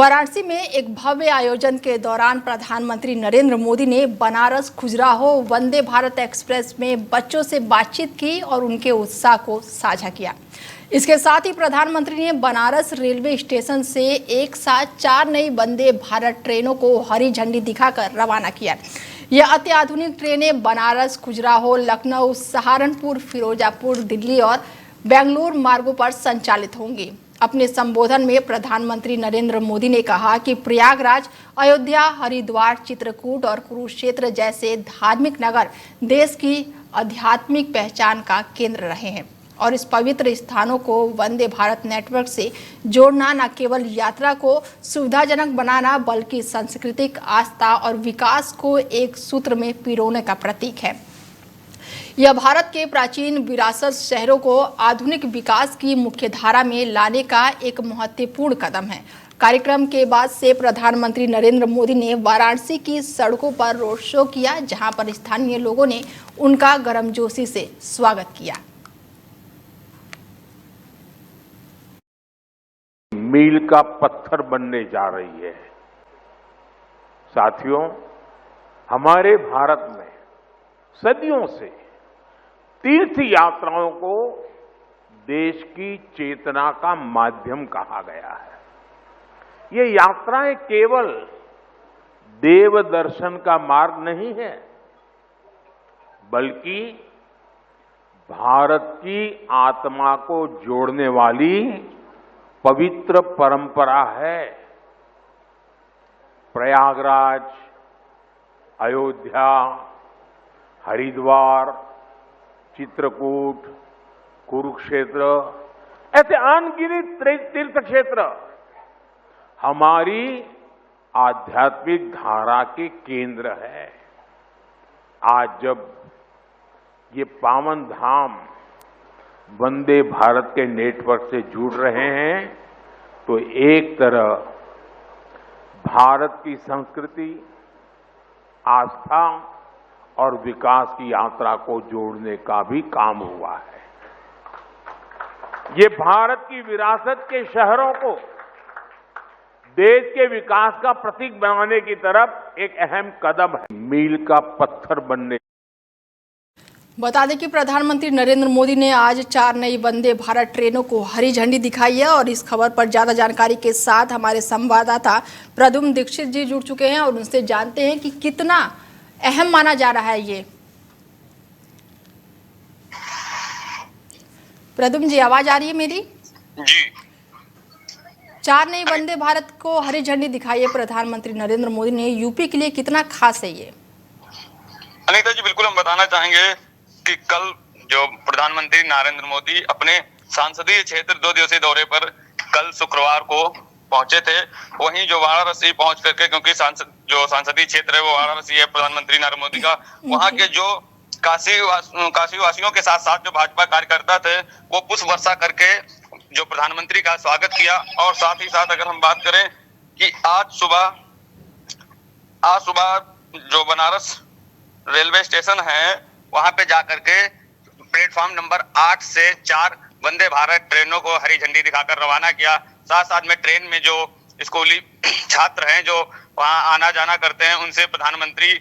वाराणसी में एक भव्य आयोजन के दौरान प्रधानमंत्री नरेंद्र मोदी ने बनारस खजुराहो वंदे भारत एक्सप्रेस में बच्चों से बातचीत की और उनके उत्साह को साझा किया। इसके साथ ही प्रधानमंत्री ने बनारस रेलवे स्टेशन से एक साथ 4 नई वंदे भारत ट्रेनों को हरी झंडी दिखाकर रवाना किया। यह अत्याधुनिक ट्रेनें बनारस, खजुराहो, लखनऊ, सहारनपुर, फिरोजापुर, दिल्ली और बेंगलुरु मार्गों पर संचालित होंगी। अपने संबोधन में प्रधानमंत्री नरेंद्र मोदी ने कहा कि प्रयागराज, अयोध्या, हरिद्वार, चित्रकूट और कुरुक्षेत्र जैसे धार्मिक नगर देश की आध्यात्मिक पहचान का केंद्र रहे हैं और इस पवित्र स्थानों को वंदे भारत नेटवर्क से जोड़ना न केवल यात्रा को सुविधाजनक बनाना बल्कि सांस्कृतिक आस्था और विकास को एक सूत्र में पिरोने का प्रतीक है। यह भारत के प्राचीन विरासत शहरों को आधुनिक विकास की मुख्यधारा में लाने का एक महत्वपूर्ण कदम है। कार्यक्रम के बाद से प्रधानमंत्री नरेंद्र मोदी ने वाराणसी की सड़कों पर रोड शो किया, जहां पर स्थानीय लोगों ने उनका गर्मजोशी से स्वागत किया। मील का पत्थर बनने जा रही है। साथियों, हमारे भारत में सदियों से तीर्थ यात्राओं को देश की चेतना का माध्यम कहा गया है। ये यात्राएं केवल देव दर्शन का मार्ग नहीं है, बल्कि भारत की आत्मा को जोड़ने वाली पवित्र परंपरा है। प्रयागराज, अयोध्या, हरिद्वार, चित्रकूट, कुरुक्षेत्र ऐसे अनगिनत तीर्थ क्षेत्र हमारी आध्यात्मिक धारा के केंद्र है। आज जब ये पावन धाम वंदे भारत के नेटवर्क से जुड़ रहे हैं, तो एक तरह भारत की संस्कृति, आस्था और विकास की यात्रा को जोड़ने का भी काम हुआ है। ये भारत की विरासत के शहरों को देश के विकास का प्रतीक बनाने की तरफ एक अहम कदम है। मील का पत्थर बनने। बता दें कि प्रधानमंत्री नरेंद्र मोदी ने आज 4 नई वंदे भारत ट्रेनों को हरी झंडी दिखाई है और इस खबर पर ज्यादा जानकारी के साथ हमारे संवाददाता प्रद्युम्न दीक्षित जी जुड़ चुके हैं और उनसे जानते हैं कि कितना अहम माना जा रहा है ये। प्रद्युम्न जी, आवाज आ रही है मेरी? जी। 4 नई वंदे भारत को हरी झंडी दिखाई है प्रधानमंत्री नरेंद्र मोदी ने, यूपी के लिए कितना खास है ये? अनीता जी, बिल्कुल हम बताना चाहेंगे कि कल जो प्रधानमंत्री नरेंद्र मोदी अपने संसदीय क्षेत्र 2 दिवसीय दौरे पर कल शुक्रवार को पहुंचे थे, वहीं जो वाराणसी पहुंच करके, क्योंकि जो संसदीय क्षेत्र है वो वाराणसी है प्रधानमंत्री नरेंद्र मोदी का, वहां के जो काशी वासियों के साथ साथ जो भाजपा कार्यकर्ता थे वो पुष्प वर्षा करके जो प्रधानमंत्री का स्वागत किया। और साथ ही साथ अगर हम बात करें कि आज सुबह जो बनारस रेलवे स्टेशन है वहां पे जाकर के प्लेटफॉर्म नंबर 8 से 4 वंदे भारत ट्रेनों को हरी झंडी दिखाकर रवाना किया। साथ साथ में ट्रेन में जो स्कूली छात्र हैं जो वहां आना जाना करते हैं, उनसे प्रधानमंत्री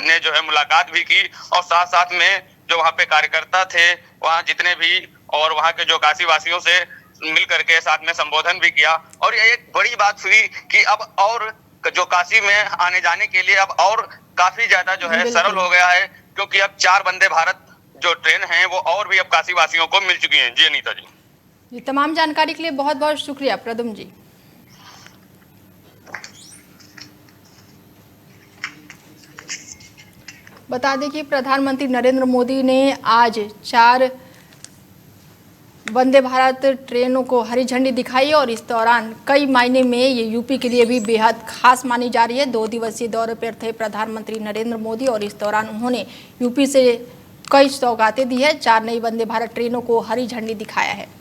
ने जो है मुलाकात भी की और साथ साथ में जो वहां पे कार्यकर्ता थे वहां जितने भी और वहां के जो काशी वासियों से मिल करके साथ में संबोधन भी किया। और ये एक बड़ी बात हुई कि अब और जो काशी में आने जाने के लिए अब और काफी ज्यादा जो है सरल हो गया है, क्योंकि अब 4 वंदे भारत जो ट्रेन हैं वो और भी अब काशी वासियों को मिल चुकी हैं। जी अनीता जी। ये तमाम जानकारी के लिए बहुत बहुत शुक्रिया प्रद्युम्न जी। बता दें कि प्रधानमंत्री नरेंद्र मोदी ने आज 4 वंदे भारत ट्रेनों को हरी झंडी दिखाई और इस दौरान कई मायने में ये यूपी के लिए भी बेहद खास मानी जा रही है। 2 दिवसीय दौरे पर थे प्रधानमंत्री नरेंद्र मोदी और इस दौरान उन्होंने यूपी से कई सौगातें दी है। 4 नई वंदे भारत ट्रेनों को हरी झंडी दिखाया है।